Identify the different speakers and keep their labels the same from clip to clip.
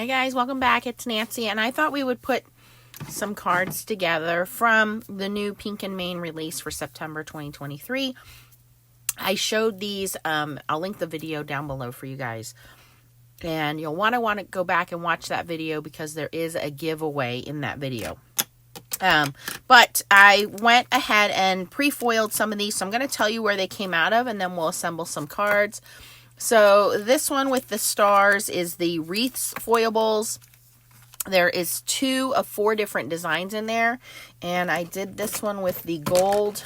Speaker 1: Hey guys, welcome back. It's Nancy, and I thought we would put some cards together from the new Pink and Main release for September 2023. I showed these. I'll link the video down below for you guys. And you'll want to go back and watch that video because there is a giveaway in that video. But I went ahead and pre-foiled some of these, so I'm going to tell you where they came out of, and then we'll assemble some cards. So this one with the stars is the Wreaths Foilables. There is 2 of 4 different designs in there, and I did this one with the gold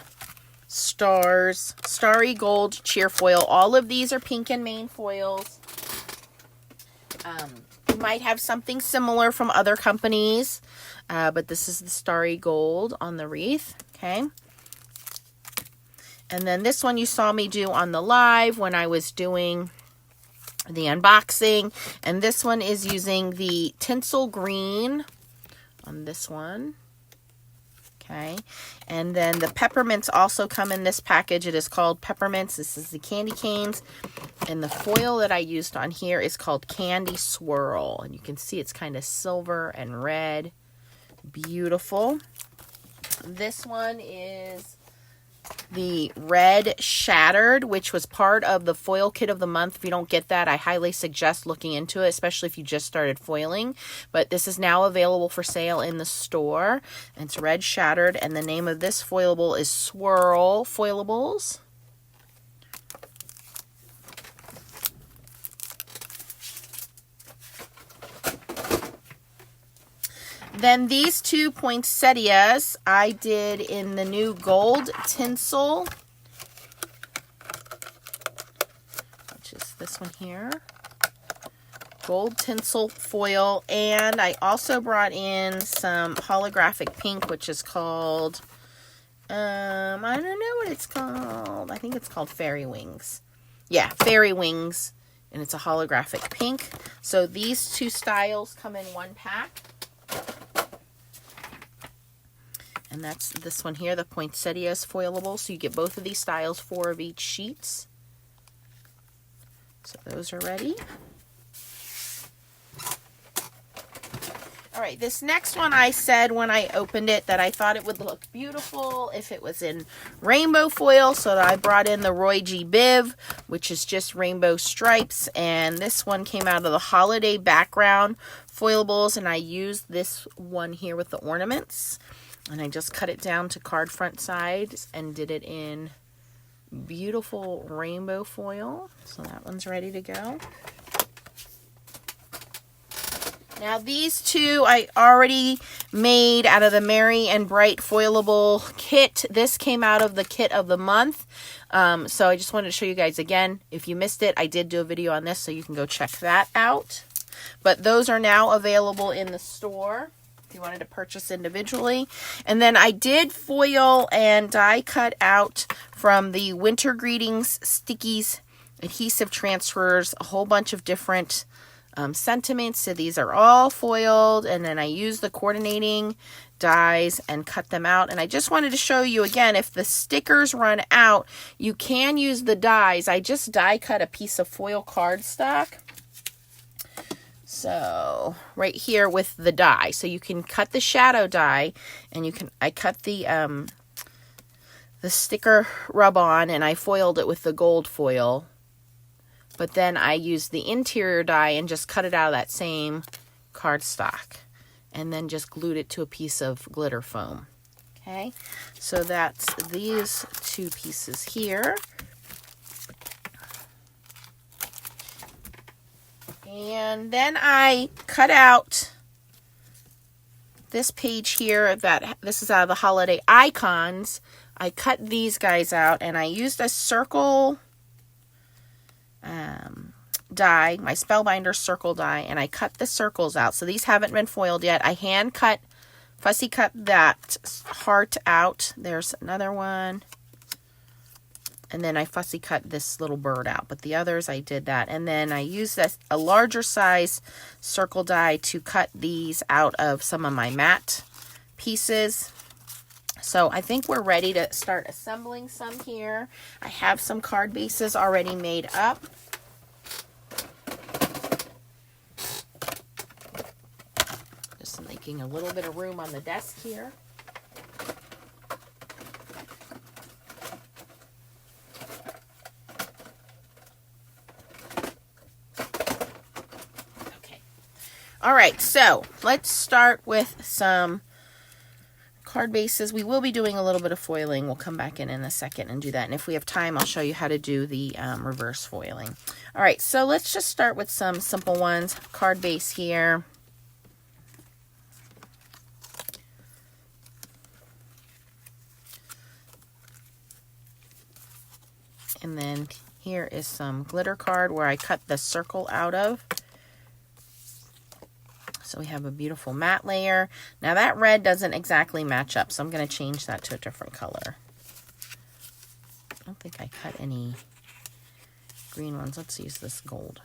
Speaker 1: stars, starry gold cheer foil. All of these are Pink and Main foils. You might have something similar from other companies, but this is the starry gold on the wreath, okay? And then this one you saw me do on the live when I was doing the unboxing. And this one is using the tinsel green on this one. Okay. And then the peppermints also come in this package. It is called peppermints. This is the candy canes. And the foil that I used on here is called Candy Swirl. And you can see it's kind of silver and red. Beautiful. This one is the red shattered, which was part of the foil kit of the month. If you don't get that, I highly suggest looking into it, especially if you just started foiling. But this is now available for sale in the store. And it's red shattered, and the name of this foilable is Swirl Foilables. Then these 2 poinsettias I did in the new gold tinsel, which is this one here, gold tinsel foil. And I also brought in some holographic pink, which is called, I don't know what it's called. I think it's called Fairy Wings. Yeah, Fairy Wings, and it's a holographic pink. So these 2 styles come in one pack. And that's this one here, the poinsettias foilable. So you get both of these styles, 4 of each sheets. So those are ready. All right, this next one I said when I opened it that I thought it would look beautiful if it was in rainbow foil. So I brought in the Roy G. Biv, which is just rainbow stripes. And this one came out of the holiday background foilables. And I used this one here with the ornaments. And I just cut it down to card front sides and did it in beautiful rainbow foil. So that one's ready to go. Now these 2 I already made out of the Merry and Bright foilable kit. This came out of the kit of the month. So I just wanted to show you guys again. If you missed it, I did do a video on this, so you can go check that out. But those are now available in the store if you wanted to purchase individually. And then I did foil and die cut out from the Winter Greetings Stickies adhesive transfers a whole bunch of different sentiments. So these are all foiled, and then I use the coordinating dies and cut them out. And I just wanted to show you again, if the stickers run out, you can use the dies. I just die cut a piece of foil cardstock. So right here with the die, so you can cut the shadow die, and I cut the sticker rub on, and I foiled it with the gold foil. But then I used the interior die and just cut it out of that same cardstock, and then just glued it to a piece of glitter foam. Okay, so that's these 2 pieces here. And then I cut out this page here. This is out of the Holiday Icons. I cut these guys out, and I used a circle die, my Spellbinder circle die, and I cut the circles out. So these haven't been foiled yet. I hand cut, fussy cut that heart out. There's another one. And then I fussy cut this little bird out. But the others, I did that. And then I used a larger size circle die to cut these out of some of my matte pieces. So I think we're ready to start assembling some here. I have some card bases already made up. making a little bit of room on the desk here. Okay. All right, so let's start with some card bases. We will be doing a little bit of foiling. We'll come back in a second and do that. And if we have time, I'll show you how to do the reverse foiling. All right, so let's just start with some simple ones. Card base here. And then here is some glitter card where I cut the circle out of. So we have a beautiful matte layer. Now that red doesn't exactly match up, so I'm going to change that to a different color. I don't think I cut any green ones. Let's use this gold.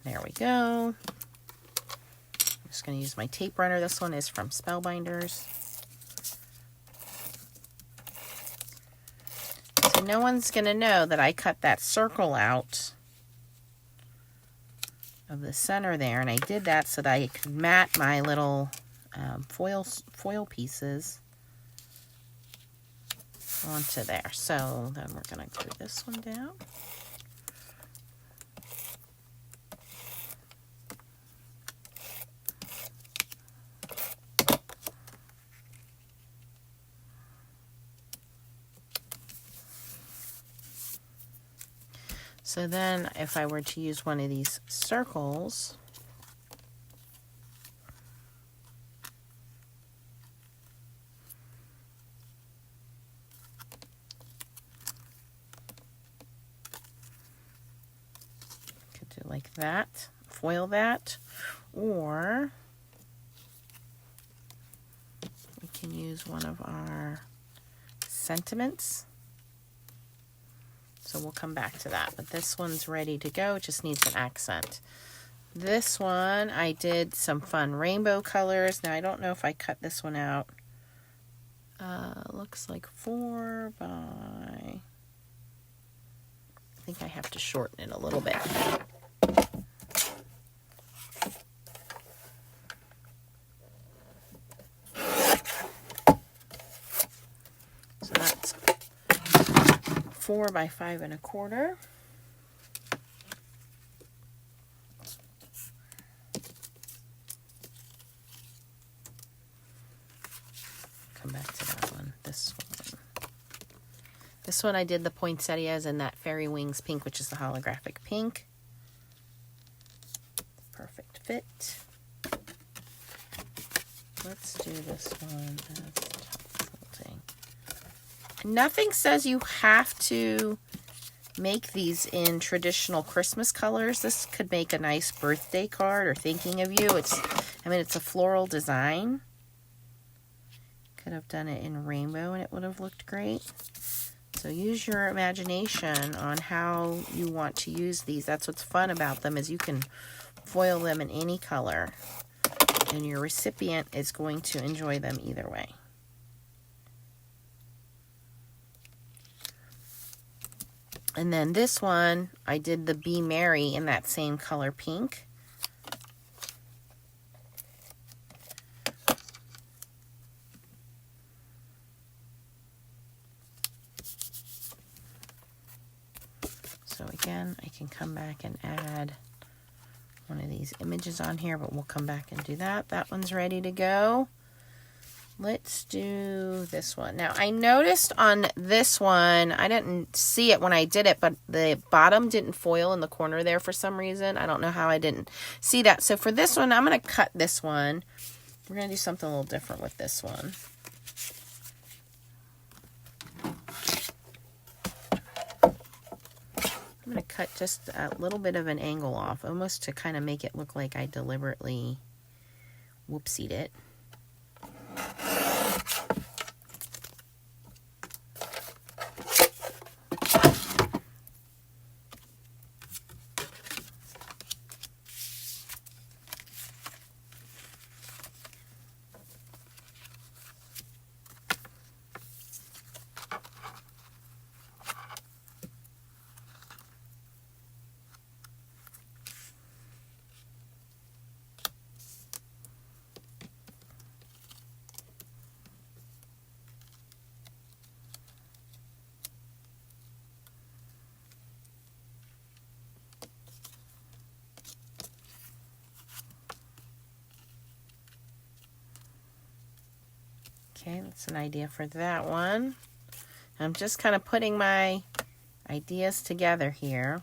Speaker 1: There we go. I'm just going to use my tape runner. This one is from Spellbinders. So no one's going to know that I cut that circle out of the center there, and I did that so that I could mat my little foil pieces onto there. So then we're going to glue this one down. So then if I were to use one of these circles, could do like that, foil that, or we can use one of our sentiments. So we'll come back to that, but this one's ready to go. It just needs an accent. This one, I did some fun rainbow colors. Now, I don't know if I cut this one out. Looks like 4 by... I think I have to shorten it a little bit. So that's 4 by 5 1/4. Come back to that one. This one. This one I did the poinsettias in that fairy wings pink, which is the holographic pink. Perfect fit. Let's do this one as top folding. Nothing says you have to make these in traditional Christmas colors. This could make a nice birthday card or thinking of you. It's a floral design. Could have done it in rainbow and it would have looked great. So use your imagination on how you want to use these. That's what's fun about them, is you can foil them in any color and your recipient is going to enjoy them either way. And then this one, I did the Be Merry in that same color pink. So again, I can come back and add one of these images on here, but we'll come back and do that. That one's ready to go. Let's do this one. Now, I noticed on this one, I didn't see it when I did it, but the bottom didn't foil in the corner there for some reason. I don't know how I didn't see that. So for this one, I'm going to cut this one. We're going to do something a little different with this one. I'm going to cut just a little bit of an angle off, almost to kind of make it look like I deliberately whoopsied it. Okay, that's an idea for that one. I'm just kind of putting my ideas together here.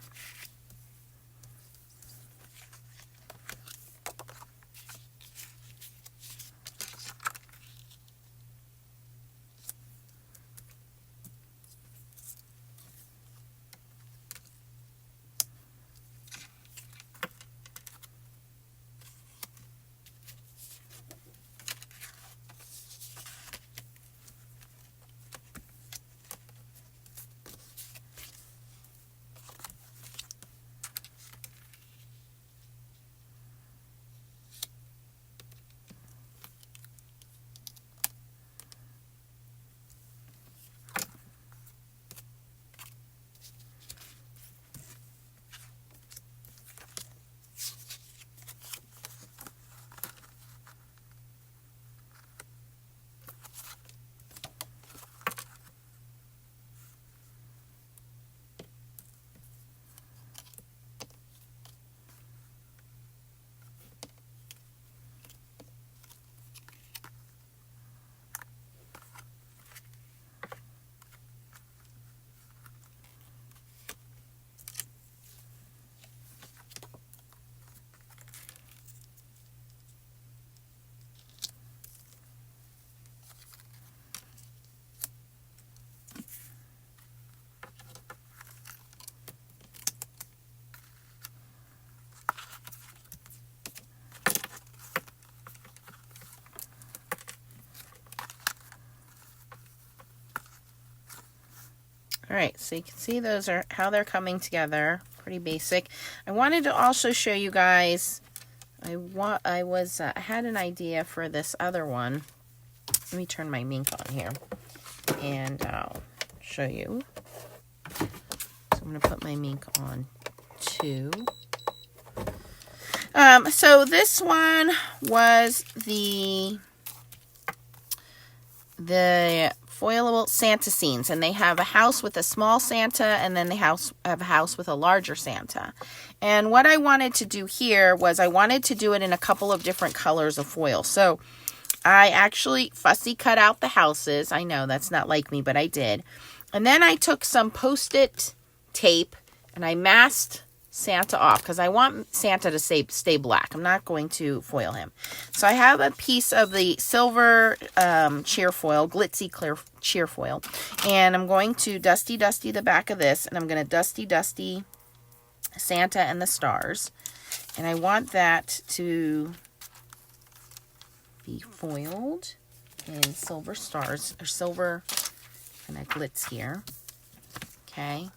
Speaker 1: All right, so you can see those are how they're coming together. Pretty basic. I wanted to also show you guys, I had an idea for this other one. Let me turn my Mink on here, and I'll show you. So I'm going to put my Mink on too. So this one was the foilable Santa scenes, and they have a house with a small Santa, and then they have a house with a larger Santa. And what I wanted to do here was I wanted to do it in a couple of different colors of foil. So I actually fussy cut out the houses. I know that's not like me, but I did. And then I took some Post-it tape and I masked Santa off because I want Santa to stay black. I'm not going to foil him. So I have a piece of the silver cheer foil, glitzy clear cheer foil, and I'm going to dusty the back of this, and I'm going to dusty Santa and the stars, and I want that to be foiled in silver stars or silver kind of glitz here. Okay.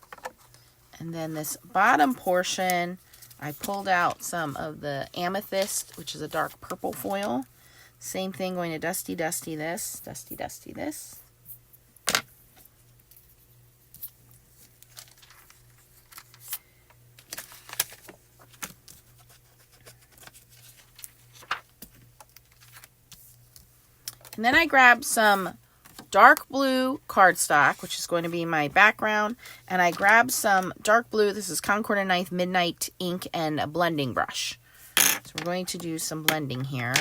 Speaker 1: And then this bottom portion, I pulled out some of the amethyst, which is a dark purple foil. Same thing, going to dusty this, dusty this. And then I grabbed some dark blue cardstock, which is going to be my background, and I grabbed some dark blue. This is Concord & Knife Midnight ink and a blending brush. So we're going to do some blending here.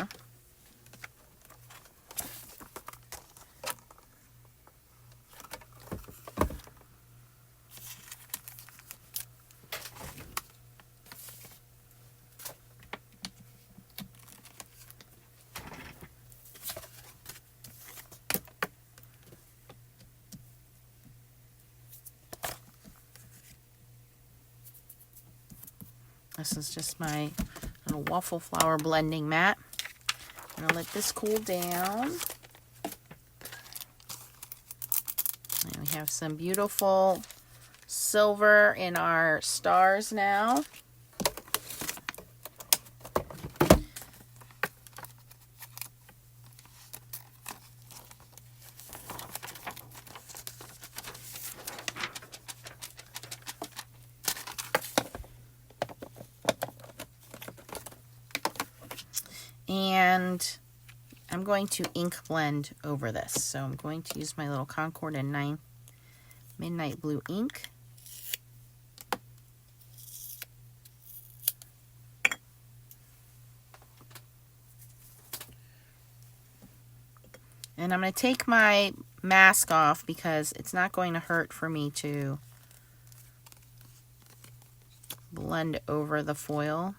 Speaker 1: This is just my little waffle flower blending mat. I'm going to let this cool down. And we have some beautiful silver in our stars now. And I'm going to ink blend over this. So I'm going to use my little Concord & Knife Midnight Blue ink. And I'm going to take my mask off because it's not going to hurt for me to blend over the foil.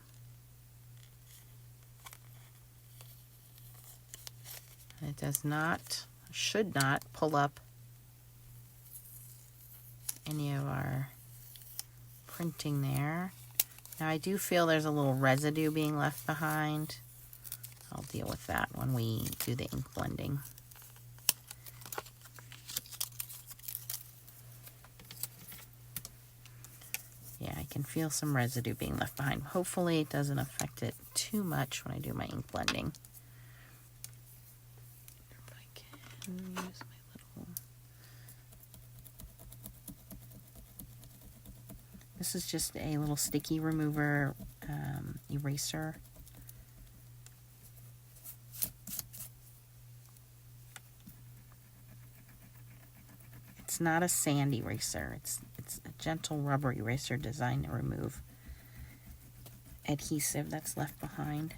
Speaker 1: It does not, should not pull up any of our printing there. Now I do feel there's a little residue being left behind. I'll deal with that when we do the ink blending. Yeah, I can feel some residue being left behind. Hopefully it doesn't affect it too much when I do my ink blending. If I can use my little... This is just a little sticky remover eraser. It's not a sand eraser. It's a gentle rubber eraser designed to remove adhesive that's left behind.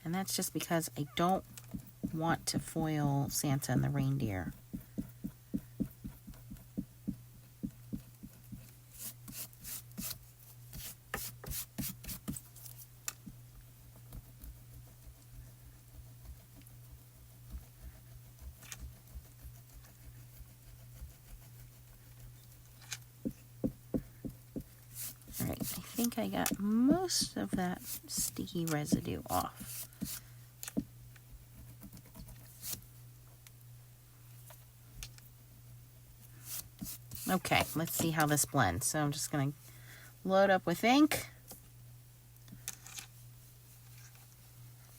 Speaker 1: And that's just because I don't want to foil Santa and the reindeer. Alright, I think I got most of that sticky residue off. Okay, let's see how this blends. So I'm just going to load up with ink.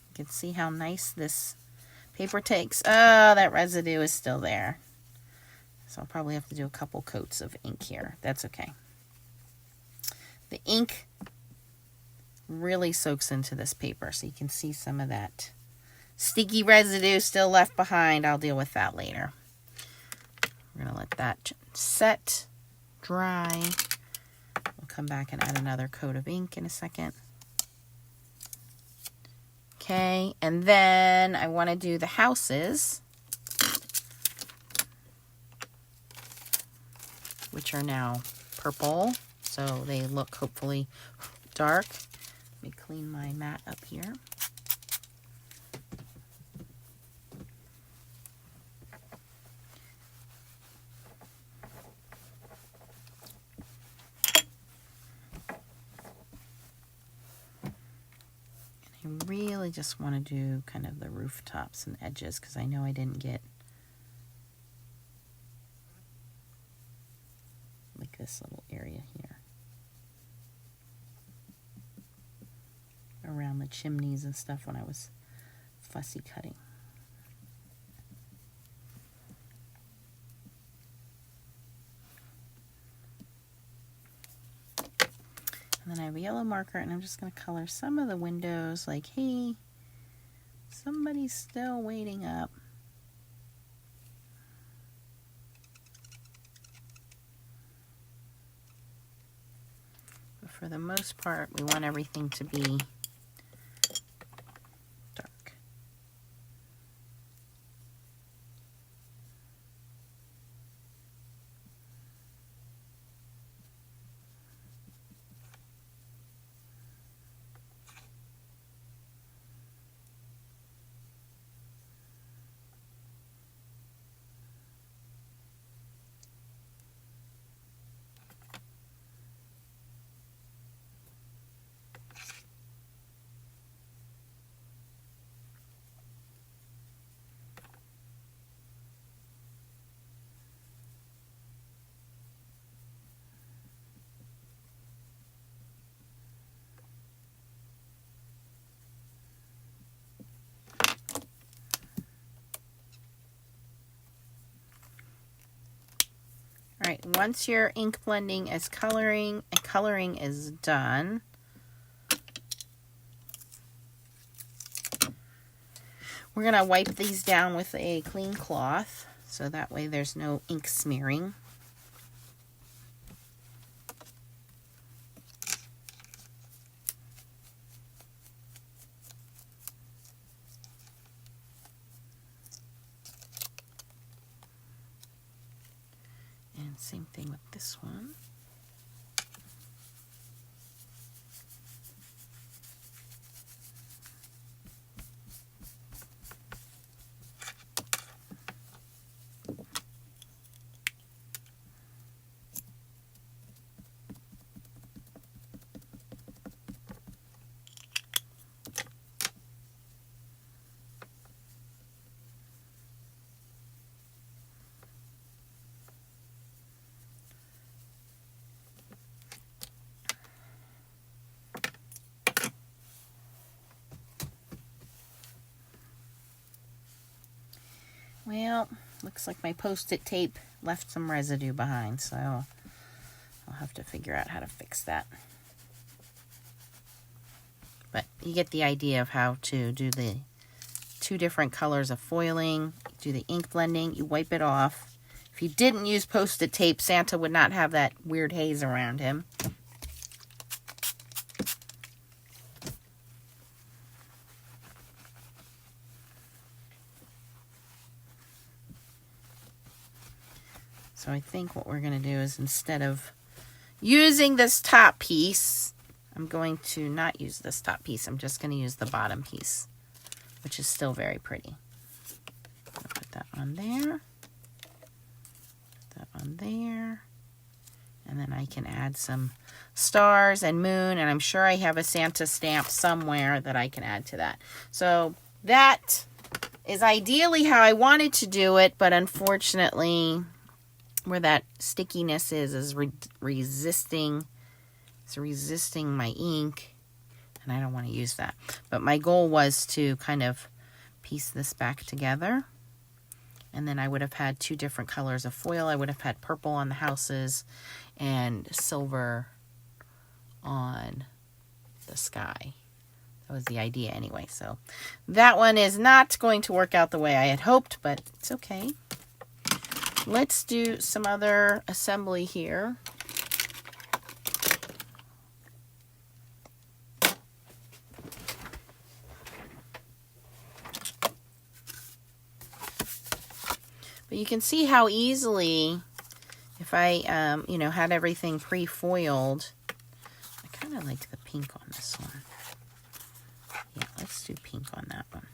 Speaker 1: You can see how nice this paper takes. Oh, that residue is still there. So I'll probably have to do a couple coats of ink here. That's okay. The ink really soaks into this paper, so you can see some of that sticky residue still left behind. I'll deal with that later. We're going to let that set, dry. We'll come back and add another coat of ink in a second. Okay, and then I want to do the houses, which are now purple, so they look hopefully dark. Let me clean my mat up here. I really just want to do kind of the rooftops and edges because I know I didn't get like this little area here around the chimneys and stuff when I was fussy cutting. And then I have a yellow marker and I'm just going to color some of the windows like, hey, somebody's still waiting up. But for the most part, we want everything to be dark. All right, once your ink blending is coloring is done, We're going to wipe these down with a clean cloth, so that way there's no ink smearing. And same thing with this one. Well, looks like my Post-it tape left some residue behind, so I'll have to figure out how to fix that. But you get the idea of how to do the 2 different colors of foiling, do the ink blending, you wipe it off. If you didn't use Post-it tape, Santa would not have that weird haze around him. So I think what we're going to do is, instead of using this top piece, I'm going to not use this top piece. I'm just going to use the bottom piece, which is still very pretty. I'll put that on there. Put that on there. And then I can add some stars and moon, and I'm sure I have a Santa stamp somewhere that I can add to that. So that is ideally how I wanted to do it, but unfortunately, where that stickiness is resisting my ink, and I don't want to use that. But my goal was to kind of piece this back together, and then I would have had 2 different colors of foil. I would have had purple on the houses and silver on the sky. That was the idea anyway. So that one is not going to work out the way I had hoped, but it's okay. Let's do some other assembly here. But you can see how easily, if I, had everything pre-foiled. I kind of like the pink on this one. Yeah, let's do pink on that one.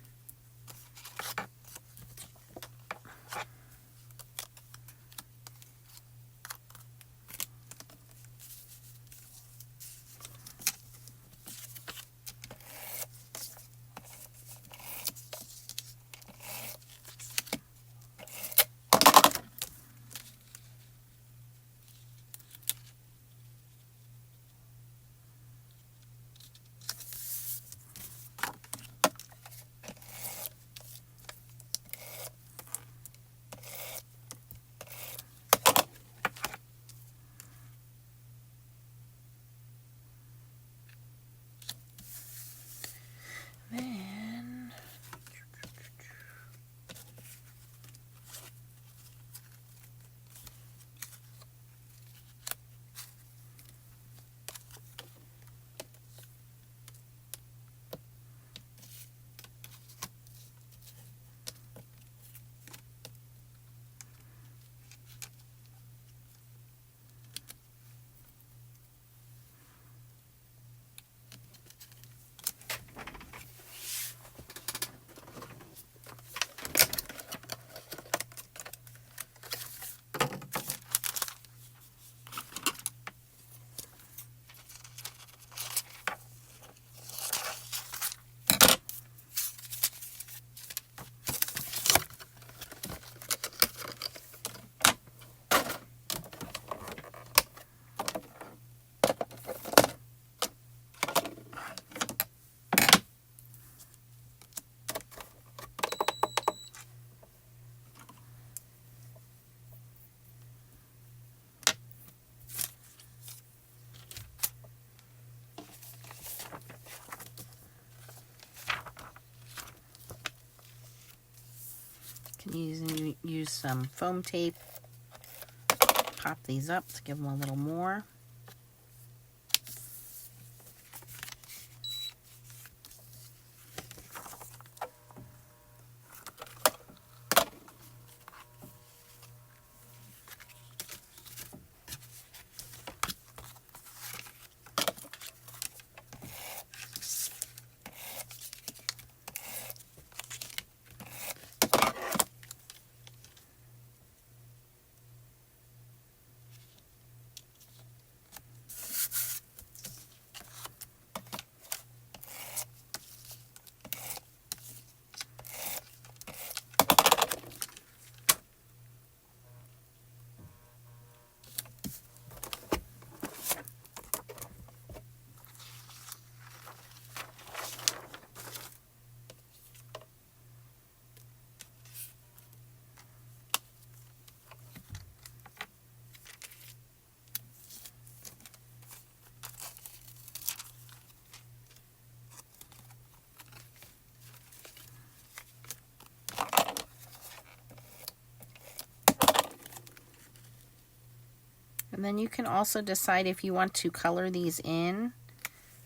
Speaker 1: Can use some foam tape. Pop these up to give them a little more. And then you can also decide if you want to color these in.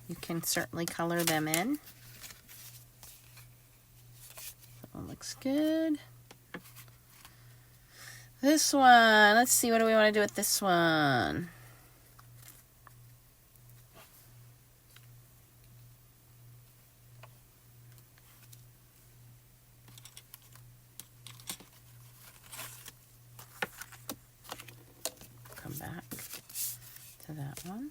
Speaker 1: You can certainly color them in. That one looks good. This one, let's see, what do we want to do with this one? Come back to that one.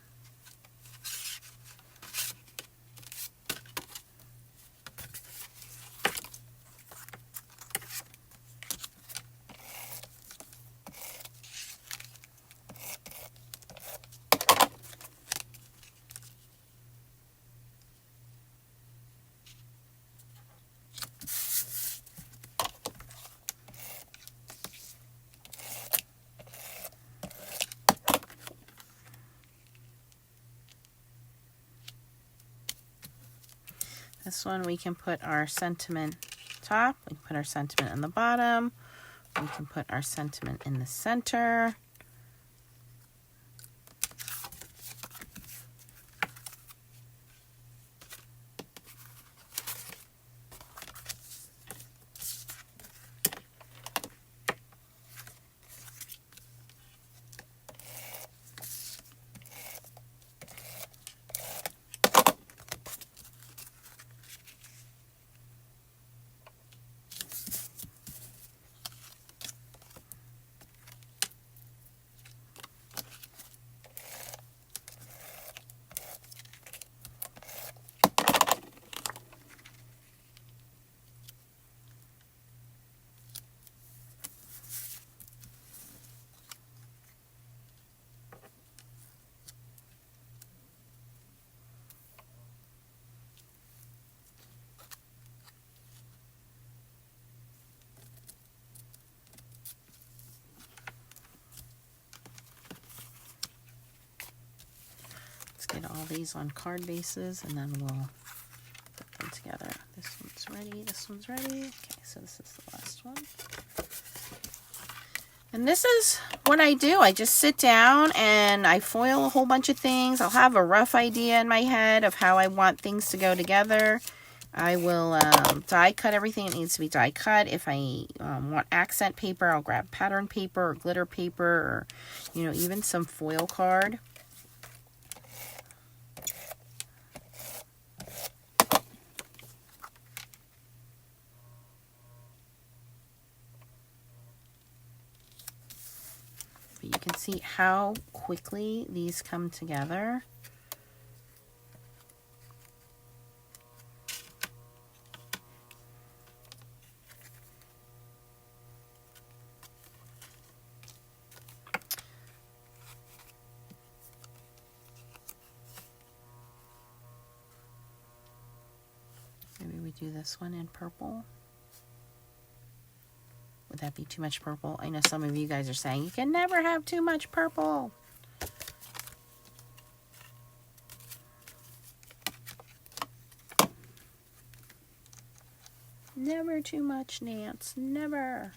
Speaker 1: This one we can put our sentiment top, we can put our sentiment on the bottom, we can put our sentiment in the center. Get all these on card bases and then we'll put them together. This one's ready, this one's ready. Okay, so this is the last one. And this is what I do. I just sit down and I foil a whole bunch of things. I'll have a rough idea in my head of how I want things to go together. I will die cut everything that needs to be die cut. If I want accent paper, I'll grab pattern paper or glitter paper or, you know, even some foil card. You can see how quickly these come together. Maybe we do this one in purple. Would that be too much purple? I know some of you guys are saying you can never have too much purple. Never too much, Nance. Never.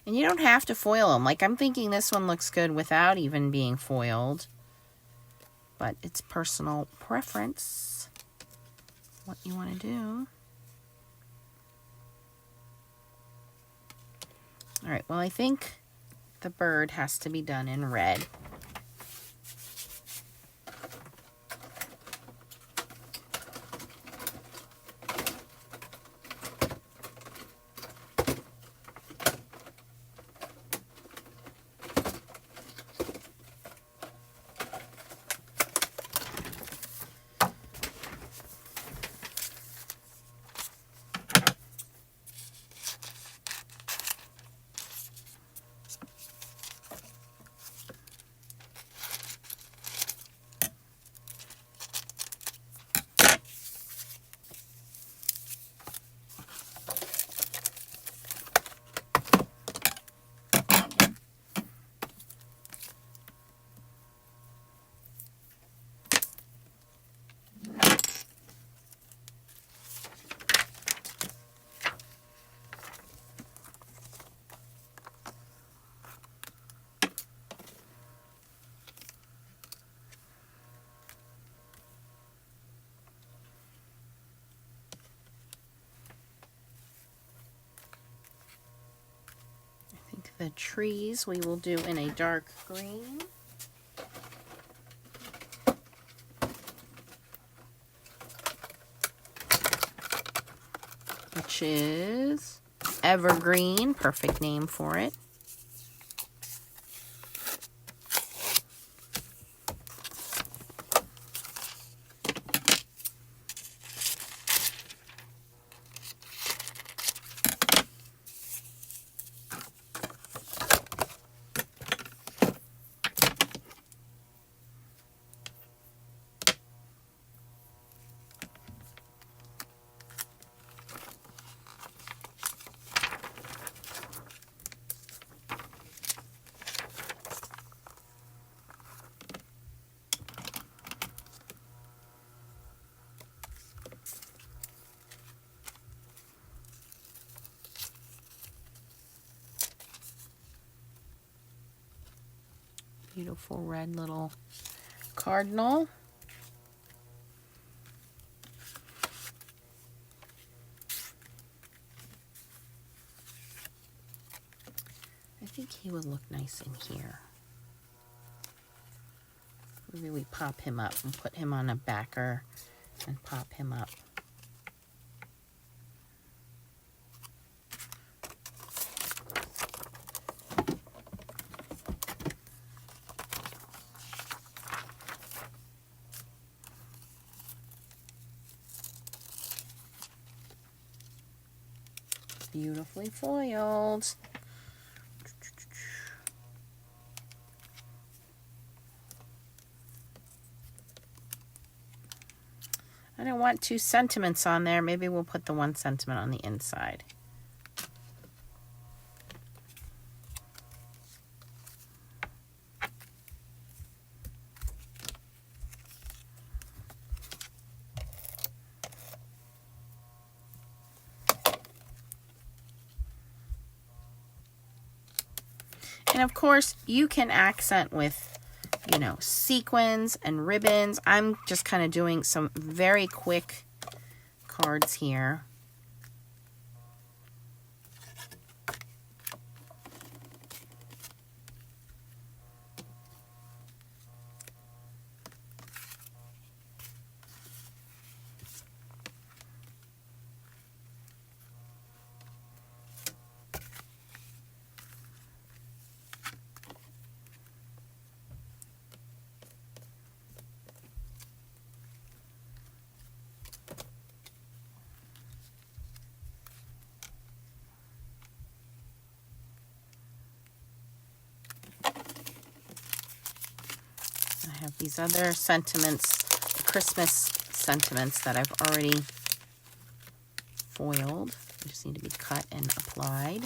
Speaker 1: And you don't have to foil them. Like, I'm thinking this one looks good without even being foiled. But it's personal preference what you want to do. All right, well, I think the bird has to be done in red. The trees we will do in a dark green. Which is evergreen, perfect name for it. Beautiful red little cardinal. I think he would look nice in here. Maybe we pop him up and put him on a backer and pop him up. Beautifully foiled. I don't want 2 sentiments on there. Maybe we'll put the 1 sentiment on the inside. And of course, you can accent with, you know, sequins and ribbons. I'm just kind of doing some very quick cards here. I have these other sentiments, Christmas sentiments that I've already foiled. They just need to be cut and applied.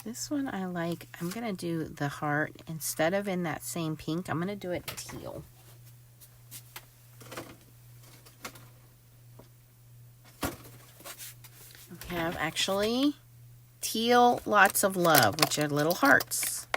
Speaker 1: This one I like. I'm going to do the heart. Instead of in that same pink, I'm going to do it teal. We have actually teal lots of love, which are little hearts.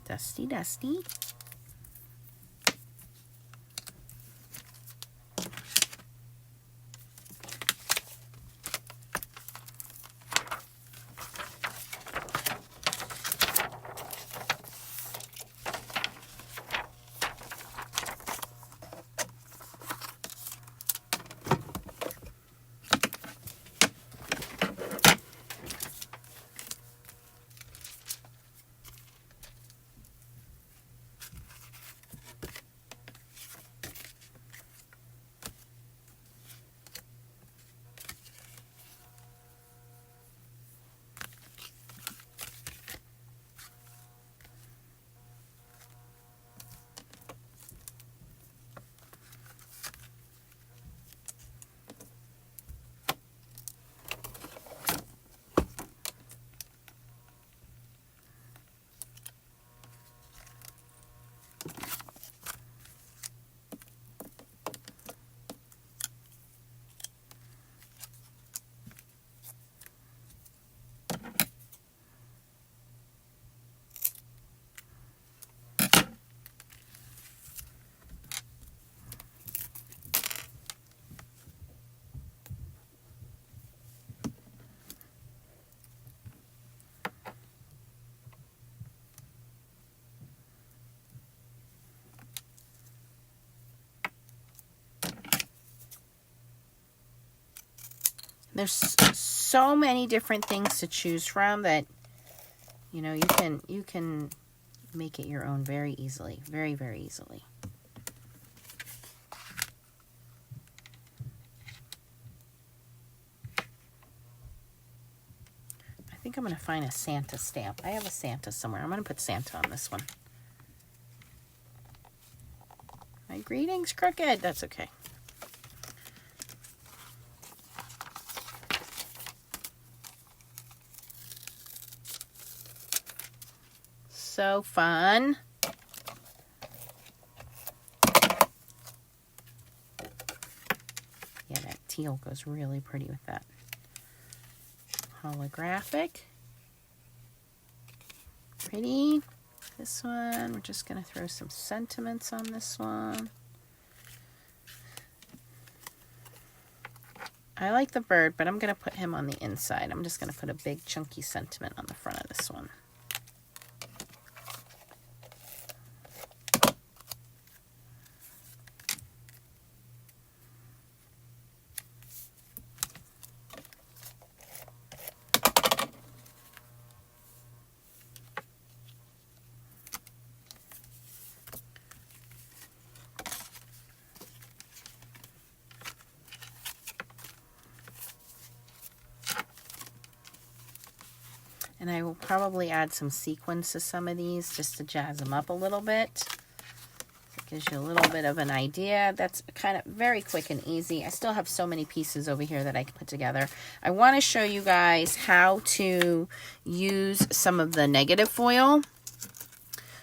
Speaker 1: Dusty, dusty. There's so many different things to choose from that, you know, you can make it your own very easily, very, very easily. I think I'm going to find a Santa stamp. I have a Santa somewhere. I'm going to put Santa on this one. My greeting's crooked. That's okay. So fun. Yeah, that teal goes really pretty with that. Holographic. Pretty. This one, we're just going to throw some sentiments on this one. I like the bird, but I'm going to put him on the inside. I'm just going to put a big chunky sentiment on the front of this one. And I will probably add some sequins to some of these just to jazz them up a little bit. It gives you a little bit of an idea. That's kind of very quick and easy. I still have so many pieces over here that I can put together. I want to show you guys how to use some of the negative foil.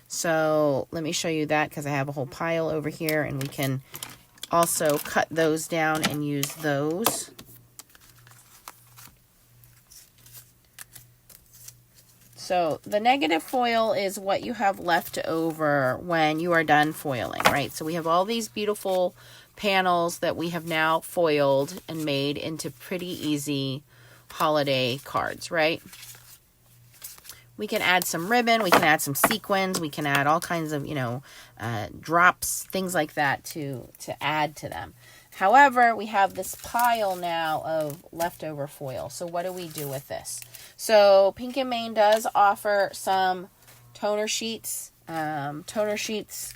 Speaker 1: So let me show you that because I have a whole pile over here, and we can also cut those down and use those. So the negative foil is what you have left over when you are done foiling, right? So we have all these beautiful panels that we have now foiled and made into pretty easy holiday cards, right? We can add some ribbon, we can add some sequins, we can add all kinds of, you know, drops, things like that to add to them. However, we have this pile now of leftover foil. So what do we do with this? So Pink and Main does offer some toner sheets. Toner sheets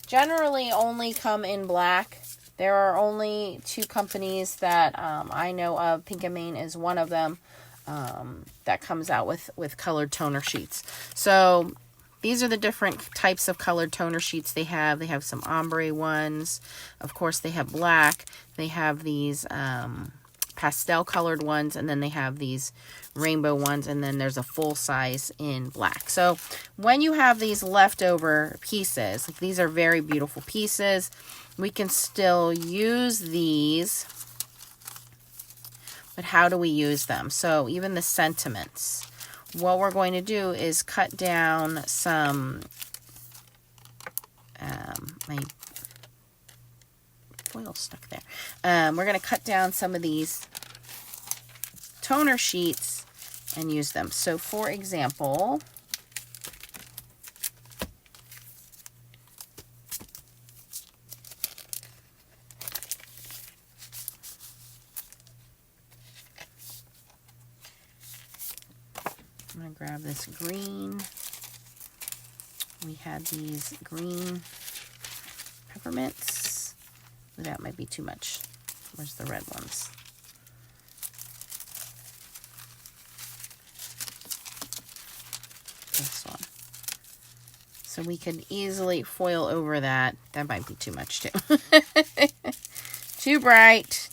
Speaker 1: generally only come in black. There are only 2 companies that I know of. Pink and Main is one of them that comes out with colored toner sheets. So these are the different types of colored toner sheets they have. They have some ombre ones. Of course, they have black. They have these pastel colored ones, and then they have these rainbow ones, and then there's a full size in black. So when you have these leftover pieces, like these are very beautiful pieces, we can still use these. But how do we use them? So even the sentiments. What we're going to do is cut down some, my foil stuck there. We're going to cut down some of these toner sheets and use them. So for example, I'm going to grab this green. We had these green peppermints. That might be too much. Where's the red ones? This one. So we could easily foil over that. That might be too much too. Too bright.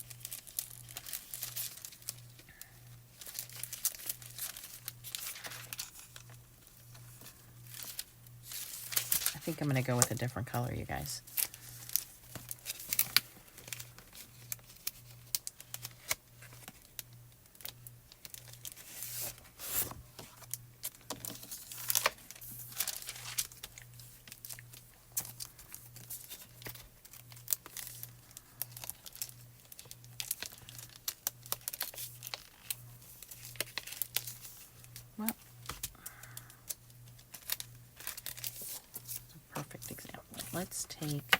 Speaker 1: I think I'm going to go with a different color, you guys. Well, perfect example. Let's take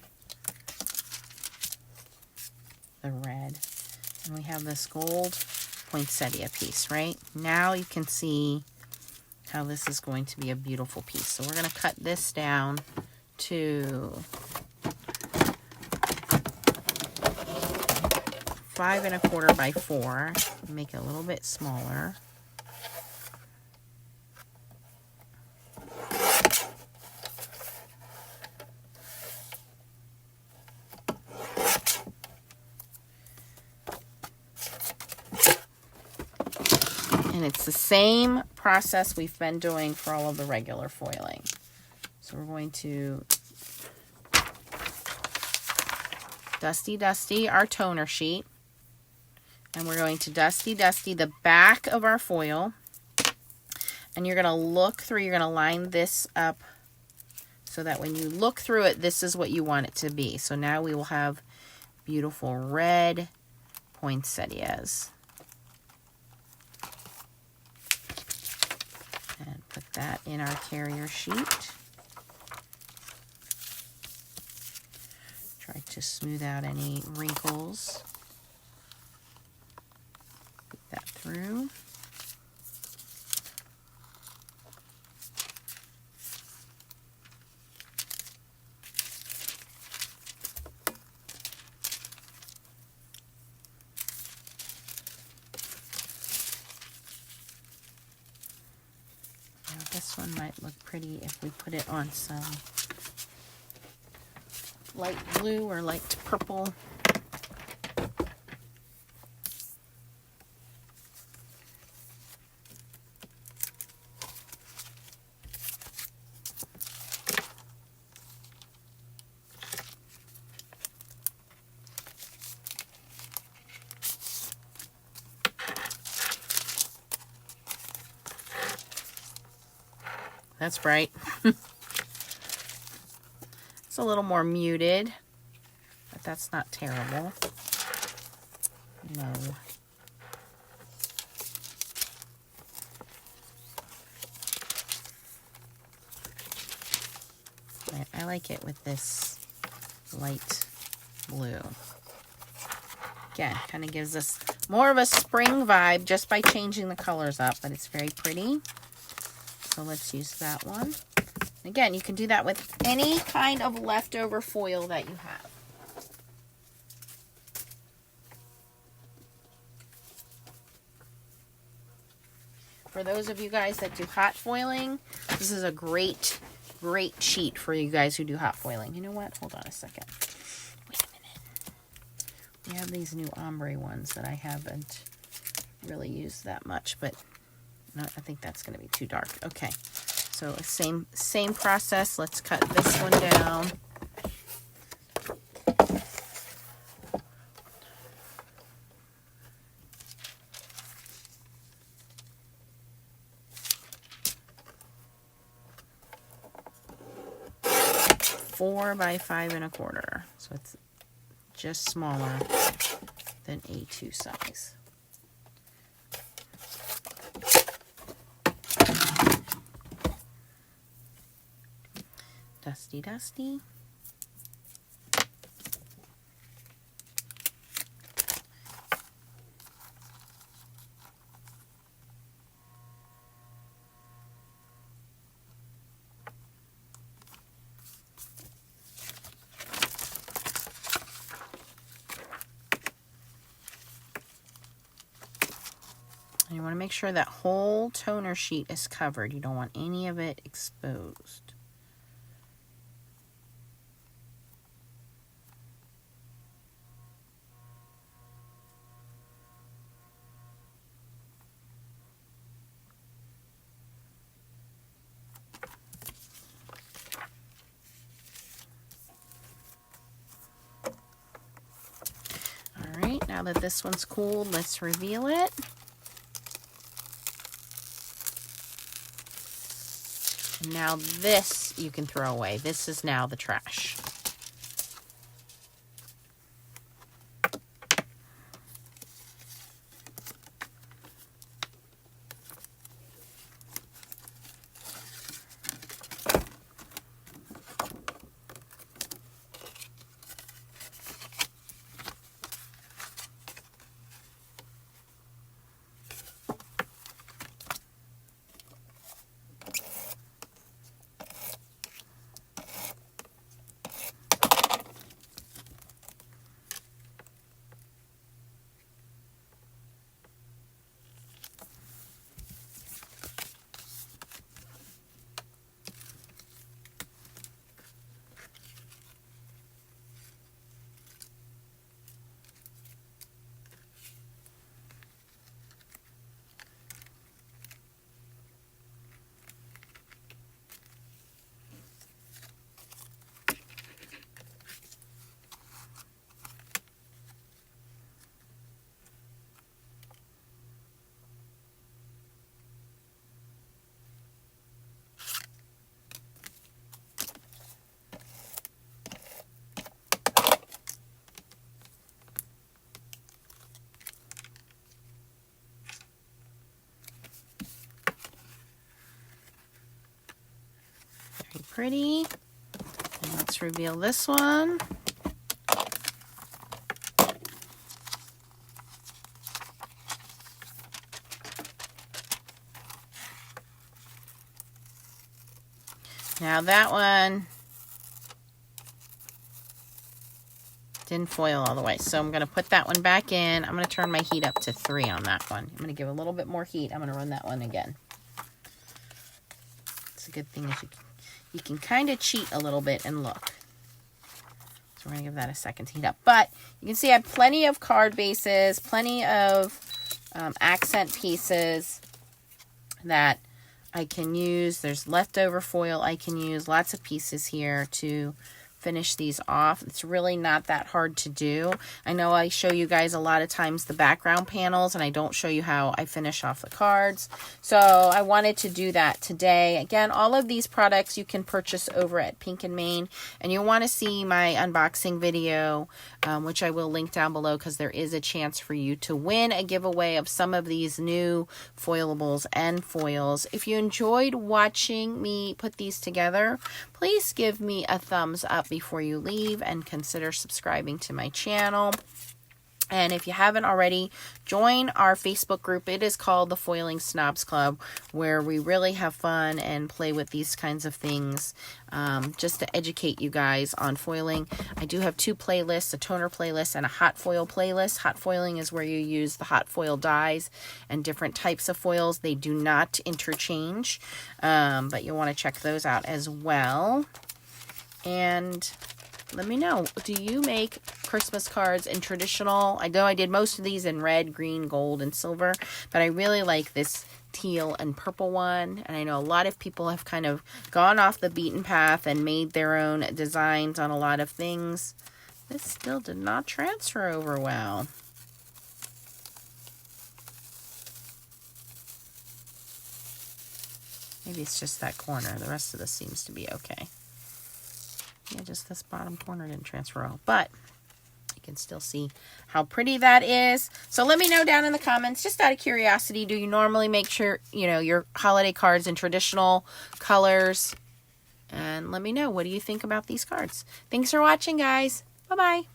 Speaker 1: the red, and we have this gold poinsettia piece, right? Now you can see how this is going to be a beautiful piece. So we're going to cut this down to 5 1/4 by 4. Make it a little bit smaller. And it's the same process we've been doing for all of the regular foiling. So we're going to dusty our toner sheet. And we're going to dusty the back of our foil. And you're going to look through, you're going to line this up so that when you look through it, this is what you want it to be. So now we will have beautiful red poinsettias. And put that in our carrier sheet. Try to smooth out any wrinkles. Put that through. This one might look pretty if we put it on some light blue or light purple. That's bright. It's a little more muted, but that's not terrible. No. I like it with this light blue. Again, kind of gives us more of a spring vibe just by changing the colors up, but it's very pretty. So let's use that one. Again, you can do that with any kind of leftover foil that you have. For those of you guys that do hot foiling, this is a great cheat for you guys who do hot foiling. You know what? Hold on a second. Wait a minute. We have these new ombre ones that I haven't really used that much, but no, I think that's going to be too dark. Okay, so same process. Let's cut this one down. Four by 5 1/4, so it's just smaller than A2 size. Dusty, dusty. And you want to make sure that whole toner sheet is covered. You don't want any of it exposed. All right, now that this one's cooled, let's reveal it. Now this you can throw away. This is now the trash. Pretty. And let's reveal this one. Now that one didn't foil all the way, so I'm going to put that one back in. I'm going to turn my heat up to 3 on that one. I'm going to give a little bit more heat. I'm going to run that one again. It's a good thing is you can kind of cheat a little bit and look. So we're going to give that a second to heat up. But you can see I have plenty of card bases, plenty of accent pieces that I can use. There's leftover foil I can use. Lots of pieces here to finish these off. It's really not that hard to do. I know I show you guys a lot of times the background panels and I don't show you how I finish off the cards. So I wanted to do that today. Again, all of these products you can purchase over at Pink and Main, and you'll want to see my unboxing video, which I will link down below, because there is a chance for you to win a giveaway of some of these new foilables and foils. If you enjoyed watching me put these together, please give me a thumbs up before you leave and consider subscribing to my channel. And if you haven't already, join our Facebook group. It is called the Foiling Snobs Club, where we really have fun and play with these kinds of things, just to educate you guys on foiling. I do have 2 playlists, a toner playlist and a hot foil playlist. Hot foiling is where you use the hot foil dyes and different types of foils. They do not interchange, but you'll want to check those out as well. And let me know, do you make Christmas cards in traditional? I know I did most of these in red, green, gold, and silver, but I really like this teal and purple one. And I know a lot of people have kind of gone off the beaten path and made their own designs on a lot of things. This still did not transfer over well. Maybe it's just that corner. The rest of this seems to be okay. Yeah, just this bottom corner didn't transfer well, but you can still see how pretty that is. So let me know down in the comments, just out of curiosity, do you normally make sure, you know, your holiday cards in traditional colors? And let me know, what do you think about these cards? Thanks for watching, guys. Bye-bye.